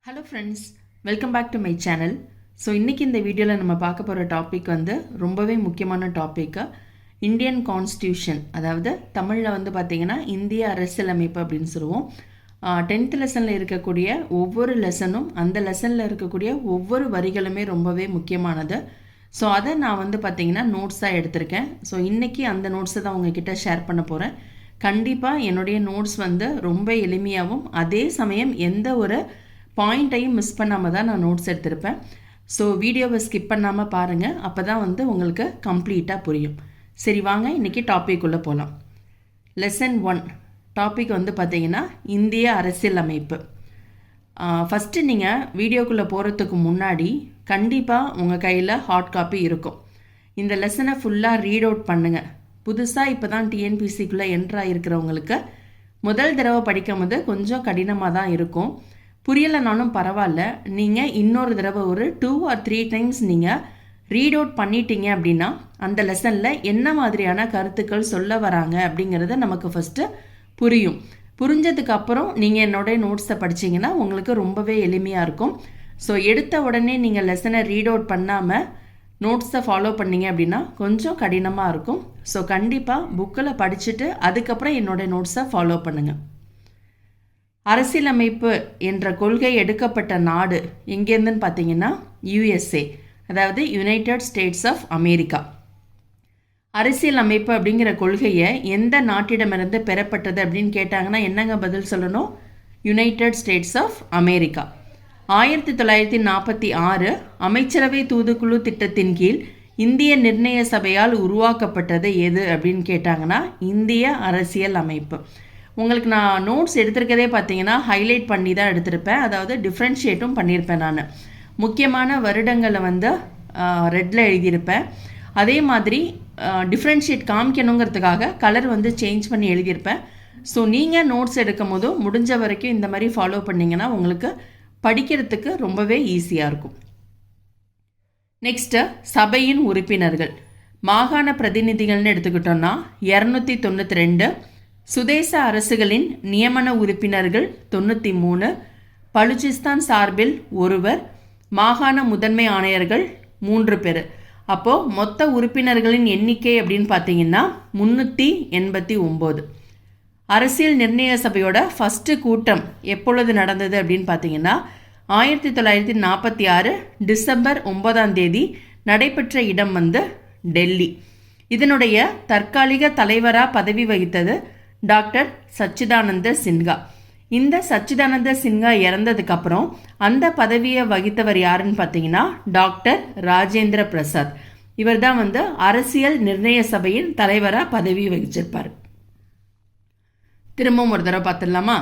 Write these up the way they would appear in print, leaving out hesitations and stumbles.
Hello friends, welcome back to my channel. So இன்றைக்கி இந்த வீடியோவில் நம்ம பார்க்க போகிற டாபிக் வந்து ரொம்பவே முக்கியமான டாப்பிக்கு. இந்தியன் கான்ஸ்டியூஷன், அதாவது தமிழில் வந்து பார்த்திங்கன்னா இந்திய அரசியலமைப்பு அப்படின்னு சொல்லுவோம். 10th லெசனில் இருக்கக்கூடிய ஒவ்வொரு லெசனும் அந்த லெசனில் இருக்கக்கூடிய ஒவ்வொரு வரிகளுமே ரொம்பவே முக்கியமானது. ஸோ அதை நான் வந்து பார்த்திங்கன்னா நோட்ஸாக எடுத்திருக்கேன். ஸோ இன்றைக்கி அந்த நோட்ஸை தான் உங்ககிட்ட ஷேர் பண்ண போகிறேன். கண்டிப்பாக என்னுடைய நோட்ஸ் வந்து ரொம்ப எளிமையாகவும் அதே சமயம் எந்த ஒரு பாயிண்ட்டையும் மிஸ் பண்ணாமல் தான் நான் நோட்ஸ் எடுத்திருப்பேன். ஸோ வீடியோவை ஸ்கிப் பண்ணாமல் பாருங்கள், அப்போ தான் வந்து உங்களுக்கு கம்ப்ளீட்டாக புரியும். சரி, வாங்க இன்றைக்கி டாபிக் உள்ளே போகலாம். லெசன் 1 டாபிக் வந்து பார்த்திங்கன்னா இந்திய அரசியலமைப்பு. ஃபஸ்ட்டு நீங்கள் வீடியோக்குள்ளே போகிறதுக்கு முன்னாடி கண்டிப்பாக உங்கள் கையில் ஹார்ட் காப்பி இருக்கும். இந்த லெசனை ஃபுல்லாக ரீட் அவுட் பண்ணுங்கள். புதுசாக இப்போ தான் டிஎன்பிசிக்குள்ளே என்ட்ராகிருக்கிறவங்களுக்கு முதல் தடவை படிக்கும் போது கொஞ்சம் கடினமாக தான் இருக்கும். புரியலைனாலும் பரவாயில்ல, நீங்கள் இன்னொரு தடவை ஒரு 2 or 3 டைம்ஸ் நீங்கள் ரீட் அவுட் பண்ணிட்டீங்க அப்படின்னா அந்த லெசனில் என்ன மாதிரியான கருத்துக்கள் சொல்ல வராங்க அப்படிங்கிறத நமக்கு ஃபஸ்ட்டு புரியும். புரிஞ்சதுக்கு அப்புறம் நீங்கள் என்னோடைய நோட்ஸை படிச்சிங்கன்னா உங்களுக்கு ரொம்பவே எளிமையாக இருக்கும். ஸோ எடுத்த உடனே நீங்கள் லெசனை ரீட் அவுட் பண்ணாமல் நோட்ஸை ஃபாலோ பண்ணிங்க அப்படின்னா கொஞ்சம் கடினமாக இருக்கும். ஸோ கண்டிப்பாக புக்கில் படிச்சுட்டு அதுக்கப்புறம் என்னோடய நோட்ஸை ஃபாலோ பண்ணுங்கள். அரசியலமைப்பு என்ற கொள்கை எடுக்கப்பட்ட நாடு எங்கேருந்துன்னு பார்த்தீங்கன்னா USA, அதாவது யுனைடெட் ஸ்டேட்ஸ் ஆஃப் அமெரிக்கா. அரசியலமைப்பு அப்படிங்கிற கொள்கையை எந்த நாட்டிடமிருந்து பெறப்பட்டது அப்படின்னு கேட்டாங்கன்னா என்னங்க பதில் சொல்லணும்? United states of America. 1946 அமைச்சரவை தூதுக்குழு திட்டத்தின் கீழ் இந்திய நிர்ணய சபையால் உருவாக்கப்பட்டது எது அப்படின்னு கேட்டாங்கன்னா இந்திய அரசியல் அமைப்பு. உங்களுக்கு நான் நோட்ஸ் எடுத்திருக்கதே பார்த்தீங்கன்னா ஹைலைட் பண்ணி தான் எடுத்திருப்பேன், அதாவது டிஃப்ரென்ஷியேட்டும் பண்ணியிருப்பேன். நான் முக்கியமான வருடங்களை வந்து ரெட்டில் எழுதியிருப்பேன். அதே மாதிரி டிஃப்ரென்ஷியேட் காமிக்கணுங்கிறதுக்காக கலர் வந்து சேஞ்ச் பண்ணி எழுதியிருப்பேன். ஸோ நீங்கள் நோட்ஸ் எடுக்கும் போதும் முடிஞ்ச வரைக்கும் இந்த மாதிரி ஃபாலோ பண்ணிங்கன்னா உங்களுக்கு படிக்கிறதுக்கு ரொம்பவே ஈஸியாக இருக்கும். நெக்ஸ்ட்டு சபையின் உறுப்பினர்கள். மாகாண பிரதிநிதிகள்னு எடுத்துக்கிட்டோன்னா 292, சுதேச அரசுகளின் நியமன உறுப்பினர்கள் 93, பலுச்சிஸ்தான் சார்பில் 1, மாகாண முதன்மை ஆணையர்கள் 3 பேர். அப்போது மொத்த உறுப்பினர்களின் எண்ணிக்கை அப்படின்னு பார்த்தீங்கன்னா 389. அரசியல் நிர்ணய சபையோட ஃபஸ்ட்டு கூட்டம் எப்பொழுது நடந்தது அப்படின்னு பார்த்தீங்கன்னா 1946 டிசம்பர் 9 நடைபெற்ற இடம் வந்து டெல்லி. இதனுடைய தற்காலிக தலைவராக பதவி வகித்தது டாக்டர் சச்சிதானந்த சின்ஹா. இந்த சச்சிதானந்த சின்ஹா இறந்ததுக்கப்புறம் அந்த பதவியை வகித்தவர் யாருன்னு பார்த்தீங்கன்னா டாக்டர் ராஜேந்திர பிரசாத். இவர் தான் வந்து அரசியல் நிர்ணய சபையின் தலைவராக பதவி வகிச்சிருப்பார். திரும்பவும் ஒரு தடவை பார்த்துடலாமா?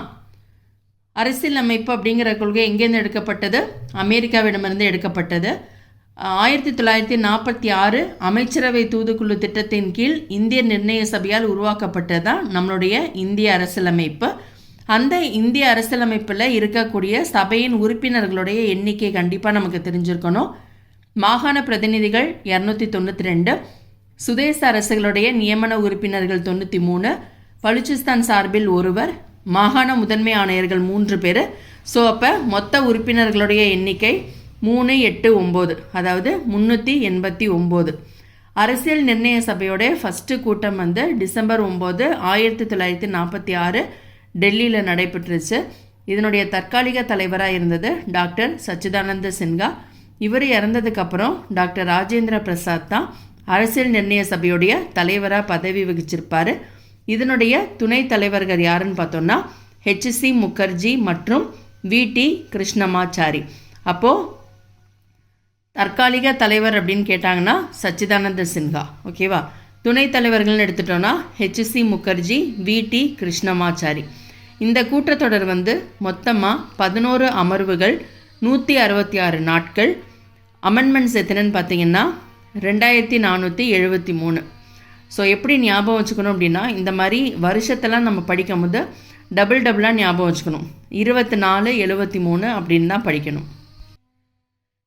அரசியல் அமைப்பு அப்படிங்கிற கொள்கை எங்கேருந்து எடுக்கப்பட்டது? அமெரிக்காவிடமிருந்து எடுக்கப்பட்டது. 1946 அமைச்சரவை தூதுக்குழு திட்டத்தின் கீழ் இந்திய நிர்ணய சபையால் உருவாக்கப்பட்டது தான் நம்மளுடைய இந்திய அரசியலமைப்பு. அந்த இந்திய அரசியலமைப்பில் இருக்கக்கூடிய சபையின் உறுப்பினர்களுடைய எண்ணிக்கை கண்டிப்பாக நமக்கு தெரிஞ்சிருக்கணும். மாகாண பிரதிநிதிகள் 292, சுதேச அரசுகளுடைய நியமன உறுப்பினர்கள் 93, பலுச்சிஸ்தான் சார்பில் 1, மாகாண முதன்மை ஆணையர்கள் 3 பேர். ஸோ அப்போ மொத்த உறுப்பினர்களுடைய எண்ணிக்கை 389, அதாவது 389. அரசியல் நிர்ணய சபையோட ஃபஸ்ட்டு கூட்டம் வந்து டிசம்பர் 9, 1946 டெல்லியில் நடைபெற்றுச்சு. இதனுடைய தற்காலிக தலைவராக இருந்தது டாக்டர் சச்சிதானந்த சின்ஹா. இவர் இறந்ததுக்கப்புறம் டாக்டர் ராஜேந்திர பிரசாத் தான் அரசியல் நிர்ணய சபையுடைய தலைவராக பதவி வகிச்சிருப்பார். இதனுடைய துணைத் தலைவர்கள் யாருன்னு பார்த்தோன்னா HC முகர்ஜி மற்றும் VT கிருஷ்ணமாச்சாரி. அப்போது தற்காலிக தலைவர் அப்படின்னு கேட்டாங்கன்னா சச்சிதானந்த சின்ஹா, ஓகேவா? துணைத் தலைவர்கள்னு எடுத்துட்டோன்னா HC முகர்ஜி, VT கிருஷ்ணமாச்சாரி. இந்த கூட்டத்தொடர் வந்து மொத்தமாக 11 அமர்வுகள், 166 நாட்கள். அமெண்ட்மெண்ட்ஸ் எத்தனைன்னு பார்த்தீங்கன்னா 2473. ஸோ எப்படி ஞாபகம் வச்சுக்கணும் அப்படின்னா இந்த மாதிரி வருஷத்தெல்லாம் நம்ம படிக்கும் போது டபுளாக ஞாபகம் வச்சுக்கணும். 24, 73 அப்படின்னு தான் படிக்கணும்.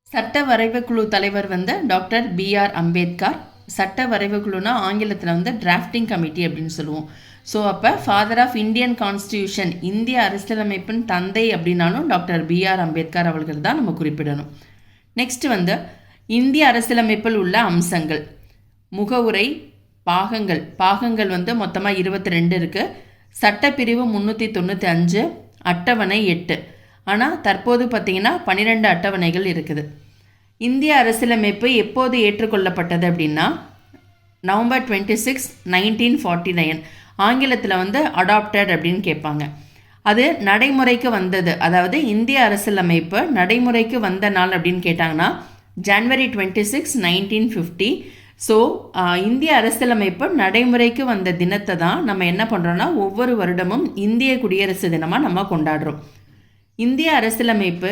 சட்ட வரைவுக்குழு தலைவர் வந்து டாக்டர் BR அம்பேத்கர். சட்ட வரைவுக்குழுனா ஆங்கிலத்தில் வந்து டிராஃப்டிங் கமிட்டி அப்படின்னு சொல்லுவோம். ஸோ அப்போ ஃபாதர் ஆஃப் இந்தியன் கான்ஸ்டியூஷன், இந்திய அரசியலமைப்பின் தந்தை அப்படின்னாலும் டாக்டர் பிஆர் அம்பேத்கர் அவர்கள் தான் நம்ம குறிப்பிடணும். நெக்ஸ்ட் வந்து இந்திய அரசியலமைப்பில் உள்ள அம்சங்கள். முகவுரை, பாகங்கள் வந்து மொத்தமாக 22 இருக்குது. சட்டப்பிரிவு 395, அட்டவணை 8. ஆனால் தற்போது பார்த்திங்கன்னா 12 அட்டவணைகள் இருக்குது. இந்திய அரசியலமைப்பு எப்போது ஏற்றுக்கொள்ளப்பட்டது அப்படின்னா நவம்பர் 26, 1949. ஆங்கிலத்தில் வந்து அடாப்டட் அப்படின்னு கேட்பாங்க. அது நடைமுறைக்கு வந்தது, அதாவது இந்திய அரசியலமைப்பு நடைமுறைக்கு வந்த நாள் அப்படின்னு கேட்டாங்கன்னா ஜனவரி 26, 1950. ஸோ இந்திய அரசியலமைப்பு நடைமுறைக்கு வந்த தினத்தை தான் நம்ம என்ன பண்ணுறோன்னா ஒவ்வொரு வருடமும் இந்திய குடியரசு தினமாக நம்ம கொண்டாடுறோம். இந்திய அரசியலமைப்பு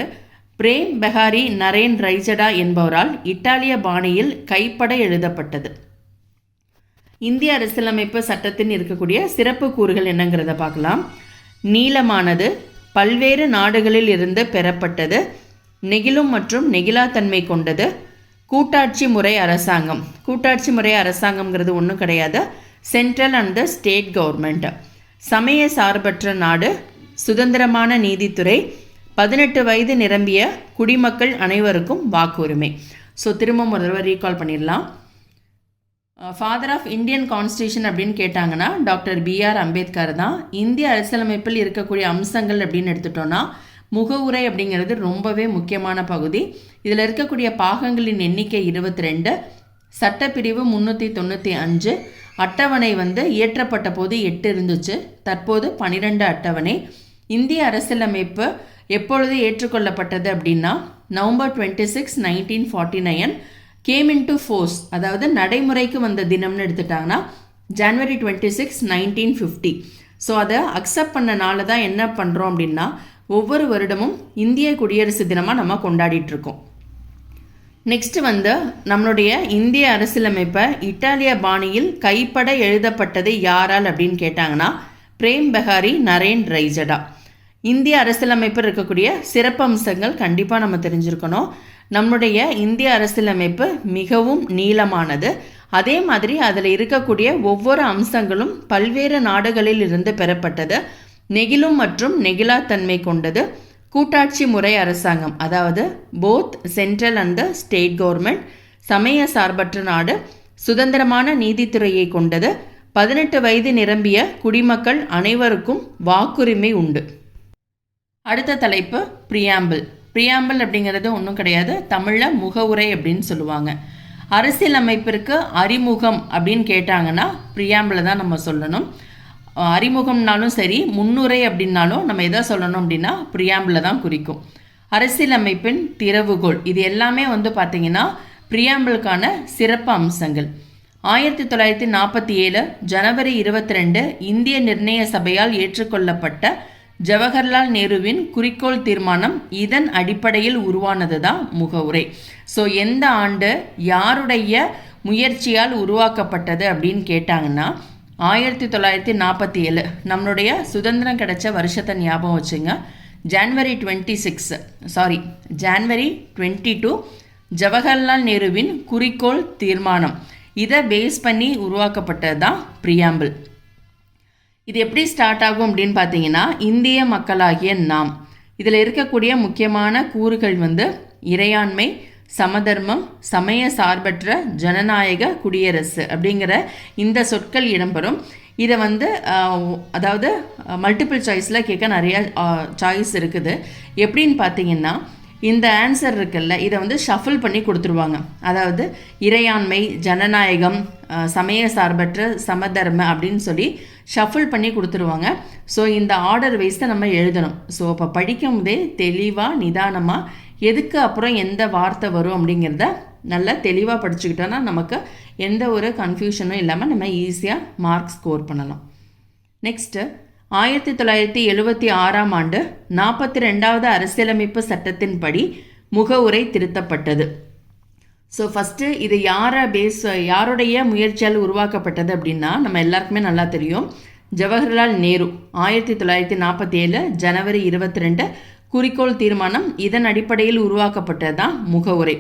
பிரேம் பெஹாரி நரேன் ரைஜடா என்பவரால் இத்தாலிய பாணியில் கைப்பட எழுதப்பட்டது. இந்திய அரசியலமைப்பு சட்டத்தின் இருக்கக்கூடிய சிறப்பு கூறுகள் என்னங்கிறத பார்க்கலாம். நீளமானது, பல்வேறு நாடுகளில் இருந்து பெறப்பட்டது, நெகிழும் மற்றும் நெகிழாத்தன்மை கொண்டது, கூட்டாட்சி முறை அரசாங்கம். கூட்டாட்சி முறை அரசாங்கம்ங்கிறது ஒன்றும் கிடையாது, central and the state government. சமய சார்பற்ற நாடு, சுதந்திரமான நீதித்துறை, 18 வயது நிரம்பிய குடிமக்கள் அனைவருக்கும் வாக்குரிமை. ஸோ திரும்ப முதல்வர் ரீகால் பண்ணிடலாம். ஃபாதர் ஆஃப் இந்தியன் கான்ஸ்டியூஷன் அப்படின்னு கேட்டாங்கன்னா டாக்டர் பிஆர் அம்பேத்கர் தான். இந்திய அரசியலமைப்பில் இருக்கக்கூடிய அம்சங்கள் அப்படின்னு எடுத்துட்டோன்னா முகவுரை அப்படிங்கிறது ரொம்பவே முக்கியமான பகுதி. இதில் இருக்கக்கூடிய பாகங்களின் எண்ணிக்கை 22, சட்டப்பிரிவு 395, அட்டவணை வந்து இயற்றப்பட்ட போது 8 இருந்துச்சு, தற்போது 12 அட்டவணை. இந்திய அரசியலமைப்பு எப்பொழுது ஏற்றுக்கொள்ளப்பட்டது அப்படின்னா November 26, 1949. Game in to force, அதாவது நடைமுறைக்கு வந்த தினம்னு எடுத்துட்டாங்கன்னா ஜனவரி 26, 1950. ஸோ அதை அக்செப்ட் பண்ணனால தான் என்ன பண்ணுறோம் அப்படின்னா ஒவ்வொரு வருடமும் இந்திய குடியரசு தினமாக நம்ம கொண்டாடிட்டு இருக்கோம். நெக்ஸ்ட் வந்து நம்மளுடைய இந்திய அரசியலமைப்பை இத்தாலிய பாணியில் கைப்பட எழுதப்பட்டது யாரால் அப்படின்னு கேட்டாங்கன்னா பிரேம் பெஹாரி நரேன் ரைஜடா. இந்திய அரசியலமைப்பில் இருக்கக்கூடிய சிறப்பம்சங்கள் கண்டிப்பாக நம்ம தெரிஞ்சிருக்கணும். நம்முடைய இந்திய அரசியலமைப்பு மிகவும் நீளமானது, அதே மாதிரி அதில் இருக்கக்கூடிய ஒவ்வொரு அம்சங்களும் பல்வேறு நாடுகளில் இருந்து பெறப்பட்டது, நெகிழும் மற்றும் நெகிழாத்தன்மை கொண்டது, கூட்டாட்சி முறை அரசாங்கம், அதாவது both central and state government, சமய சார்பற்ற நாடு, சுதந்திரமான நீதித்துறையை கொண்டது, 18 வயது நிரம்பிய குடிமக்கள் அனைவருக்கும் வாக்குரிமை உண்டு. அடுத்த தலைப்பு பிரியாம்பிள். பிரியாம்பிள் அப்படிங்கிறது ஒன்றும் கிடையாது, தமிழில் முகவுரை அப்படின்னு சொல்லுவாங்க. அரசியலமைப்பிற்கு அறிமுகம் அப்படின்னு கேட்டாங்கன்னா பிரியாம்பிளை தான் நம்ம சொல்லணும். அறிமுகம்னாலும் சரி, முன்னுரை அப்படின்னாலும் நம்ம எதை சொல்லணும் அப்படின்னா பிரியாம்பிளை தான் குறிக்கும். அரசியலமைப்பின் திறவுகோல், இது எல்லாமே வந்து பார்த்திங்கன்னா பிரியாம்பிளுக்கான சிறப்பு அம்சங்கள். 1947 ஜனவரி 22 இந்திய நிர்ணய சபையால் ஏற்றுக்கொள்ளப்பட்ட ஜவஹர்லால் நேருவின் குறிக்கோள் தீர்மானம், இதன் அடிப்படையில் உருவானது தான் முகவுரை. ஸோ எந்த ஆண்டு யாருடைய முயற்சியால் உருவாக்கப்பட்டது அப்படின்னு கேட்டாங்கன்னா 1947. நம்மளுடைய சுதந்திரம் கிடைச்ச வருஷத்தை ஞாபகம் வச்சுங்க. ஜனவரி 22 ஜவஹர்லால் நேருவின் குறிக்கோள் தீர்மானம், இதை பேஸ் பண்ணி உருவாக்கப்பட்டது தான் பிரியாம்பிள். இது எப்படி ஸ்டார்ட் ஆகும் அப்படின்னு பார்த்தீங்கன்னா இந்திய மக்களாகிய நாம், இதில் இருக்கக்கூடிய முக்கியமான கூறுகள் வந்து இறையாண்மை, சமதர்மம், சமய சார்பற்ற ஜனநாயக குடியரசு அப்படிங்கிற இந்த சொற்கள் இடம்பெறும். இதை வந்து அதாவது மல்டிபிள் சாய்ஸில் கேட்க நிறைய சாய்ஸ் இருக்குது. எப்படின்னு பார்த்தீங்கன்னா இந்த ஆன்சர் இருக்குல்ல, இதை வந்து ஷஃபிள் பண்ணி கொடுத்துருவாங்க. அதாவது இறையாண்மை, ஜனநாயகம், சமய சார்பற்ற, சமதர்ம அப்படின்னு சொல்லி ஷஃபிள் பண்ணி கொடுத்துருவாங்க. ஸோ இந்த ஆர்டர் வைஸ் தான் நம்ம எழுதணும். ஸோ அப்போ படிக்கும் போதே தெளிவாக நிதானமாக எதுக்கு அப்புறம் எந்த வார்த்தை வரும் அப்படிங்கிறத நல்லா தெளிவாக படிச்சுக்கிட்டோன்னா நமக்கு எந்த ஒரு கன்ஃபியூஷனும் இல்லாமல் நம்ம ஈஸியாக மார்க் ஸ்கோர் பண்ணலாம். நெக்ஸ்ட்டு 1976ஆம் ஆண்டு 42வது அரசியலமைப்பு சட்டத்தின்படி முகவுரை திருத்தப்பட்டது. ஸோ ஃபஸ்ட்டு இது யாருடைய முயற்சியால் உருவாக்கப்பட்டது அப்படின்னா நம்ம எல்லாருக்குமே நல்லா தெரியும், ஜவஹர்லால் நேரு 1947 ஜனவரி 22 குறிக்கோள் தீர்மானம் இதன் அடிப்படையில் உருவாக்கப்பட்டது தான் முகவுரை.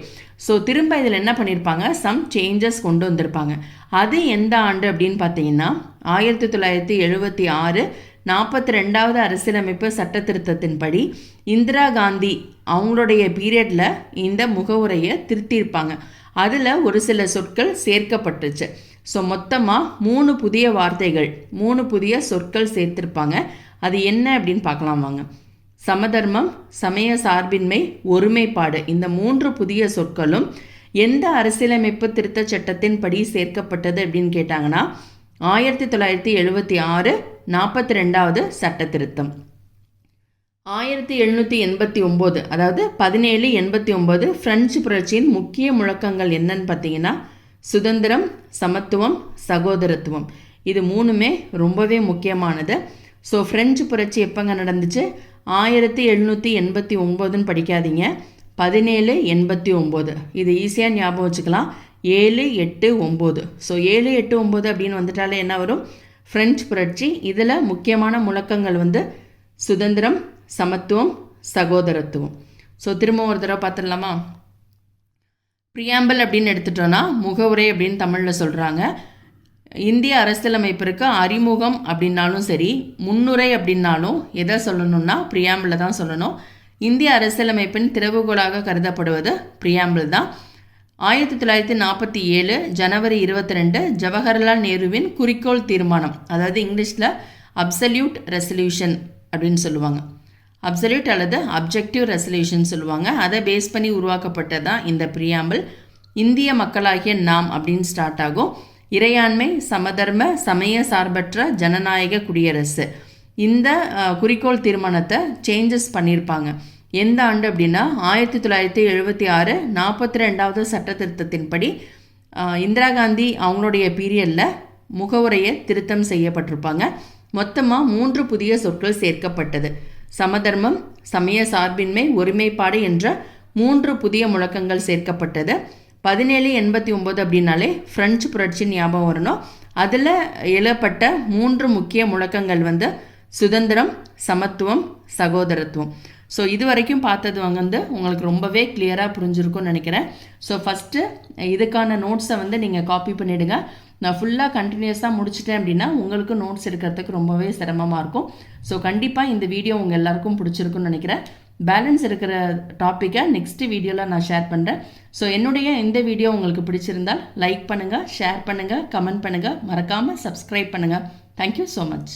ஸோ திரும்ப இதில் என்ன பண்ணியிருப்பாங்க, சம் சேஞ்சஸ் கொண்டு வந்திருப்பாங்க. அது எந்த ஆண்டு அப்படின்னு பார்த்தீங்கன்னா 1976 42வது அரசியலமைப்பு சட்ட திருத்தத்தின்படி இந்திரா காந்தி அவங்களுடைய பீரியடில் இந்த முகவுரையை திருத்தியிருப்பாங்க. அதில் ஒரு சில சொற்கள் சேர்க்கப்பட்டுச்சு. ஸோ மொத்தமாக 3 புதிய வார்த்தைகள் 3 புதிய சொற்கள் சேர்த்திருப்பாங்க. அது என்ன அப்படின்னு பார்க்கலாம் வாங்க. சமதர்மம், சமய சார்பின்மை, ஒருமைப்பாடு, இந்த 3 புதிய சொற்களும் எந்த அரசியலமைப்பு திருத்த சட்டத்தின் படி சேர்க்கப்பட்டது அப்படின்னு கேட்டாங்கன்னா 1976 42வது சட்ட திருத்தம். 1789 அதாவது 1789 பிரெஞ்சு புரட்சியின் முக்கிய முழக்கங்கள் என்னன்னு பார்த்தீங்கன்னா சுதந்திரம், சமத்துவம், சகோதரத்துவம். இது 3மே ரொம்பவே முக்கியமானது. ஸோ பிரெஞ்சு புரட்சி எப்போங்க நடந்துச்சு, 1789ன்னு படிக்காதீங்க, 1789. இது ஈஸியாக ஞாபகம் வச்சுக்கலாம், 7, 8, 9. ஸோ 7, 8, 9 அப்படின்னு வந்துட்டாலே என்ன வரும், பிரெஞ்சு புரட்சி. இதில் முக்கியமான முழக்கங்கள் சுதந்திரம், சமத்துவம், சகோதரத்துவம். ஸோ திரும்ப ஒரு தடவை பார்த்துடலாமா. ப்ரியாம்பிள் அப்படின்னு எடுத்துட்டோன்னா முகவுரை அப்படின்னு தமிழில் சொல்கிறாங்க. இந்திய அரசியலமைப்பிற்கு அறிமுகம் அப்படின்னாலும் சரி, முன்னுரை அப்படின்னாலும் எதை சொல்லணும்னா ப்ரியாம்பிள் தான் சொல்லணும். இந்திய அரசியலமைப்பின் திறவுகோலாக கருதப்படுவது ப்ரியாம்பிள் தான். 1947 ஜனவரி 22 ஜவஹர்லால் நேருவின் குறிக்கோள் தீர்மானம், அதாவது இங்கிலீஷில் அப்சல்யூட் ரெசல்யூஷன் அப்படின்னு சொல்லுவாங்க. அப்சல்யூட் அல்லது அப்ஜெக்டிவ் ரெசல்யூஷன் சொல்லுவாங்க. அதை பேஸ் பண்ணி உருவாக்கப்பட்டது தான் இந்த ப்ரியாம்பிள். இந்திய மக்களாகிய நாம் அப்படின்னு ஸ்டார்ட் ஆகும். இறையாண்மை, சமதர்ம, சமய சார்பற்ற ஜனநாயக குடியரசு. இந்த குறிக்கோள் தீர்மானத்தை சேஞ்சஸ் பண்ணியிருப்பாங்க. எந்த ஆண்டு அப்படின்னா 1976 42வது சட்ட திருத்தத்தின்படி இந்திரா காந்தி அவங்களுடைய பீரியடில் முகவுரையை திருத்தம் செய்யப்பட்டிருப்பாங்க. மொத்தமாக 3 புதிய சொற்கள் சேர்க்கப்பட்டது. சமதர்மம், சமய சார்பின்மை, ஒருமைப்பாடு என்ற 3 புதிய முழக்கங்கள் சேர்க்கப்பட்டது. 1789 அப்படின்னாலே பிரெஞ்சு புரட்சி ஞாபகம் வரணும். அதில் எழுப்பட்ட 3 முக்கிய முழக்கங்கள் சுதந்திரம், சமத்துவம், சகோதரத்துவம். ஸோ இது வரைக்கும் பார்த்தது உங்களுக்கு ரொம்பவே கிளியராக புரிஞ்சிருக்கும்னு நினைக்கிறேன். ஸோ ஃபஸ்ட்டு இதுக்கான நோட்ஸை நீங்கள் காப்பி பண்ணிவிடுங்க. நான் ஃபுல்லாக கண்டினியூஸாக முடிச்சிட்டேன் அப்படின்னா உங்களுக்கு நோட்ஸ் எடுக்கிறதுக்கு ரொம்பவே சிரமமாக இருக்கும். ஸோ கண்டிப்பாக இந்த வீடியோ உங்கள் எல்லாருக்கும் பிடிச்சிருக்குன்னு நினைக்கிறேன். பேலன்ஸ் இருக்கிற டாப்பிக்கை நெக்ஸ்ட் வீடியோவில் நான் ஷேர் பண்ணுறேன். ஸோ என்னுடைய இந்த வீடியோ உங்களுக்கு பிடிச்சிருந்தால் லைக் பண்ணுங்கள், ஷேர் பண்ணுங்கள், கமெண்ட் பண்ணுங்கள், மறக்காமல் சப்ஸ்கிரைப் பண்ணுங்கள். Thank you so much.